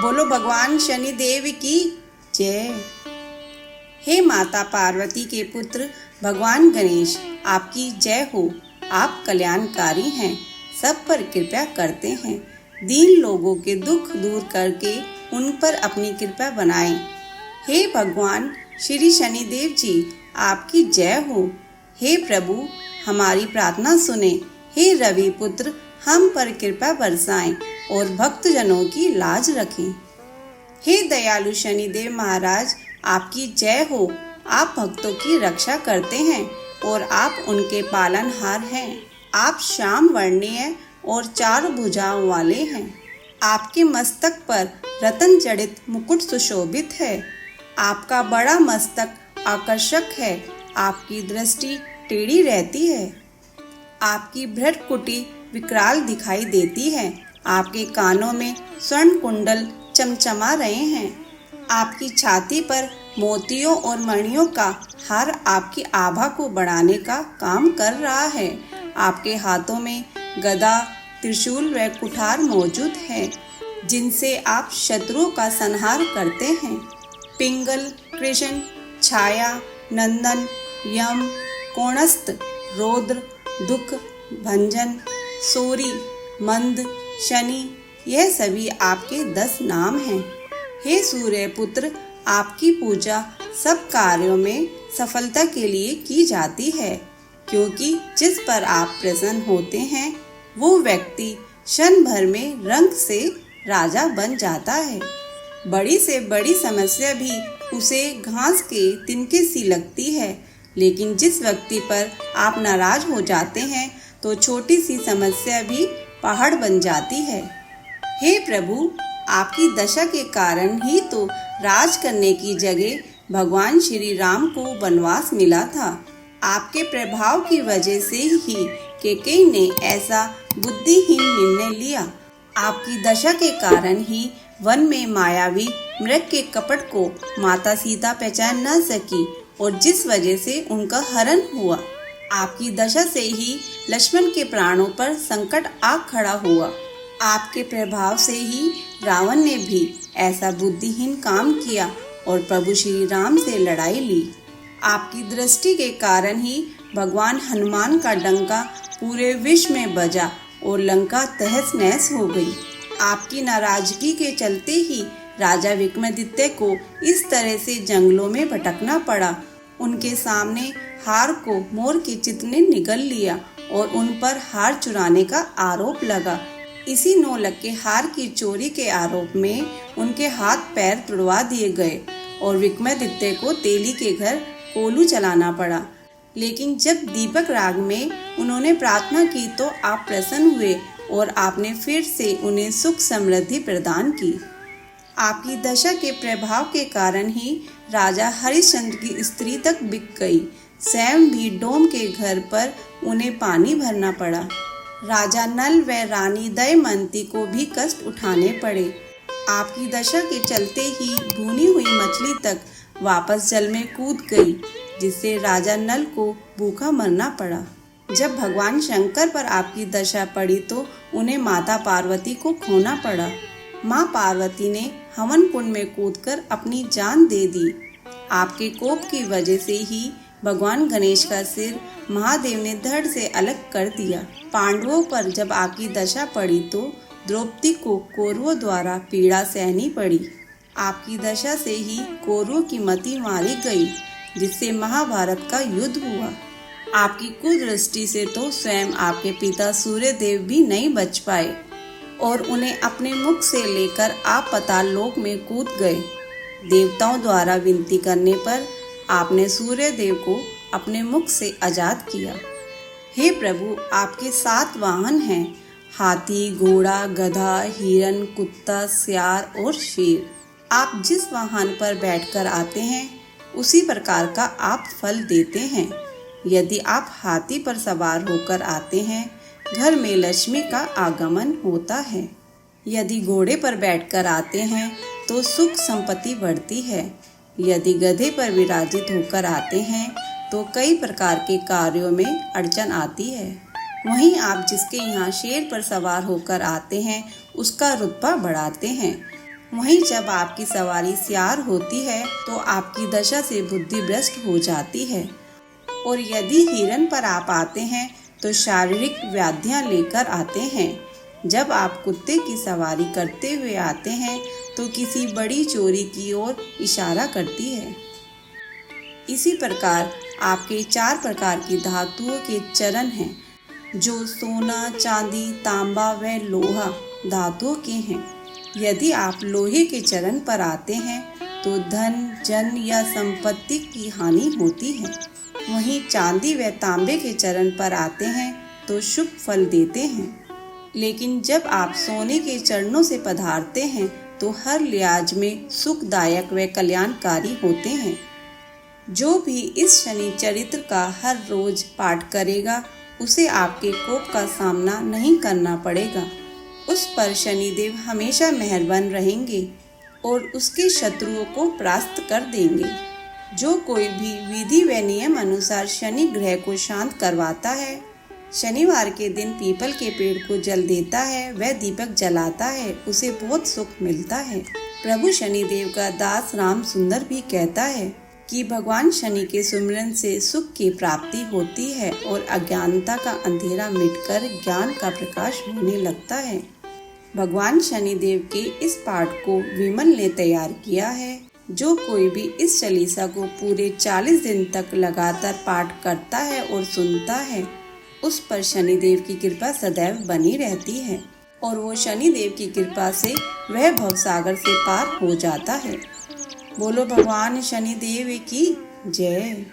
बोलो भगवान शनि देव की जय। हे माता पार्वती के पुत्र भगवान गणेश, आपकी जय हो। आप कल्याणकारी हैं, सब पर कृपा करते हैं। दीन लोगों के दुख दूर करके उन पर अपनी कृपा बनाएं। हे भगवान श्री शनिदेव जी, आपकी जय हो। हे प्रभु, हमारी प्रार्थना सुने। हे रवि पुत्र, हम पर कृपा बरसाएं और भक्तजनों की लाज रखें। हे दयालु शनिदेव महाराज, आपकी जय हो। आप भक्तों की रक्षा करते हैं और आप उनके पालनहार हैं। आप श्याम वर्णीय और 4 भुजाओं वाले हैं। आपके मस्तक पर रतन जड़ित मुकुट सुशोभित है। आपका बड़ा मस्तक आकर्षक है। आपकी दृष्टि टेढ़ी रहती है। आपकी भ्रकुटी विकराल दिखाई देती है। आपके कानों में स्वर्ण कुंडल चमचमा रहे हैं। आपकी छाती पर मोतियों और मणियों का हार आपकी आभा को बढ़ाने का काम कर रहा है। आपके हाथों में गदा, त्रिशूल व कुठार मौजूद है, जिनसे आप शत्रुओं का संहार करते हैं। पिंगल, कृष्ण, छाया, नंदन, यम, कोणस्थ, रौद्र, दुख भंजन, सूरी, मंद, शनि, यह सभी आपके 10 नाम हैं। हे सूर्य पुत्र, आपकी पूजा सब कार्यों में सफलता के लिए की जाती है, क्योंकि जिस पर आप प्रसन्न होते हैं वो व्यक्ति क्षण भर में रंग से राजा बन जाता है। बड़ी से बड़ी समस्या भी उसे घास के तिनके सी लगती है, लेकिन जिस व्यक्ति पर आप नाराज हो जाते हैं तो छोटी सी समस्या भी पहाड़ बन जाती है। हे प्रभु, आपकी दशा के कारण ही तो राज करने की जगह भगवान श्री राम को वनवास मिला था। आपके प्रभाव की वजह से ही कैकेयी ने ऐसा बुद्धिहीन निर्णय लिया। आपकी दशा के कारण ही वन में मायावी मृग के कपट को माता सीता पहचान न सकी और जिस वजह से उनका हरण हुआ। आपकी दशा से ही लक्ष्मण के प्राणों पर संकट आ खड़ा हुआ। आपके प्रभाव से ही रावण ने भी ऐसा बुद्धिहीन काम किया और प्रभु श्री राम से लड़ाई ली। आपकी दृष्टि के कारण ही भगवान हनुमान का डंका पूरे विश्व में बजा और लंका तहस नहस हो गई। आपकी नाराजगी के चलते ही राजा विक्रमादित्य को इस तरह से जंगलों में भटकना पड़ा। उनके सामने हार को मोर के चित्त ने निगल लिया और उन पर हार चुराने का आरोप लगा। इसी 9 लाख के हार की चोरी के आरोप में उनके हाथ पैर तुड़वा दिए गए और विक्रमादित्य को तेली के घर कोलू चलाना पड़ा। लेकिन जब दीपक राग में उन्होंने प्रार्थना की तो आप प्रसन्न हुए और आपने फिर से उन्हें सुख समृद्धि प्रदान की। आपकी दशा के प्रभाव के कारण ही राजा हरिश्चंद्र की स्त्री तक बिक गई। स्वयं भी डोम के घर पर उन्हें पानी भरना पड़ा। राजा नल व रानी दमयंती को भी कष्ट उठाने पड़े। आपकी दशा के चलते ही भुनी हुई मछली तक वापस जल में कूद गई, जिससे राजा नल को भूखा मरना पड़ा। जब भगवान शंकर पर आपकी दशा पड़ी तो उन्हें माता पार्वती को खोना पड़ा। माँ पार्वती ने हवन कुंड में कूदकर अपनी जान दे दी। आपके कोप की वजह से ही भगवान गणेश का सिर महादेव ने धड़ से अलग कर दिया। पांडवों पर जब आपकी दशा पड़ी तो द्रौपदी को कौरवों द्वारा पीड़ा सहनी पड़ी। आपकी दशा से ही कौरवों की मति मारी गई, जिससे महाभारत का युद्ध हुआ। आपकी कुदृष्टि से तो स्वयं आपके पिता सूर्यदेव भी नहीं बच पाए और उन्हें अपने मुख से लेकर आप पाताल लोक में कूद गए। देवताओं द्वारा विनती करने पर आपने सूर्यदेव को अपने मुख से आजाद किया। हे प्रभु, आपके 7 वाहन हैं, हाथी, घोड़ा, गधा, हिरन, कुत्ता, सियार और शेर। आप जिस वाहन पर बैठकर आते हैं उसी प्रकार का आप फल देते हैं। यदि आप हाथी पर सवार होकर आते हैं, घर में लक्ष्मी का आगमन होता है। यदि घोड़े पर बैठकर आते हैं तो सुख संपत्ति बढ़ती है। यदि गधे पर विराजित होकर आते हैं तो कई प्रकार के कार्यों में अड़चन आती है। वहीं आप जिसके यहाँ शेर पर सवार होकर आते हैं उसका रुतबा बढ़ाते हैं। वहीं जब आपकी सवारी सियार होती है तो आपकी दशा से बुद्धि भ्रष्ट हो जाती है। और यदि हिरन पर आप आते हैं तो शारीरिक व्याधियां लेकर आते हैं। जब आप कुत्ते की सवारी करते हुए आते हैं तो किसी बड़ी चोरी की ओर इशारा करती है। इसी प्रकार आपके 4 प्रकार की धातुओं के चरण हैं, जो सोना, चांदी, तांबा व लोहा धातुओं के हैं। यदि आप लोहे के चरण पर आते हैं तो धन, जन या संपत्ति की हानि होती है। वहीं चांदी व तांबे के चरण पर आते हैं तो शुभ फल देते हैं। लेकिन जब आप सोने के चरणों से पधारते हैं तो हर लिहाज में सुखदायक व कल्याणकारी होते हैं। जो भी इस शनि चरित्र का हर रोज पाठ करेगा उसे आपके कोप का सामना नहीं करना पड़ेगा। उस पर शनिदेव हमेशा मेहरबान रहेंगे और उसके शत्रुओं को परास्त कर देंगे। जो कोई भी विधि व नियम अनुसार शनि ग्रह को शांत करवाता है, शनिवार के दिन पीपल के पेड़ को जल देता है, वह दीपक जलाता है, उसे बहुत सुख मिलता है। प्रभु शनिदेव का दास राम सुंदर भी कहता है कि भगवान शनि के सुमिरन से सुख की प्राप्ति होती है और अज्ञानता का अंधेरा मिटकर ज्ञान का प्रकाश होने लगता है। भगवान शनिदेव के इस पाठ को विमल ने तैयार किया है। जो कोई भी इस चालीसा को पूरे 40 दिन तक लगातार पाठ करता है और सुनता है, उस पर शनिदेव की कृपा सदैव बनी रहती है और वो शनिदेव की कृपा से वह भवसागर से पार हो जाता है। बोलो भगवान शनिदेव की जय।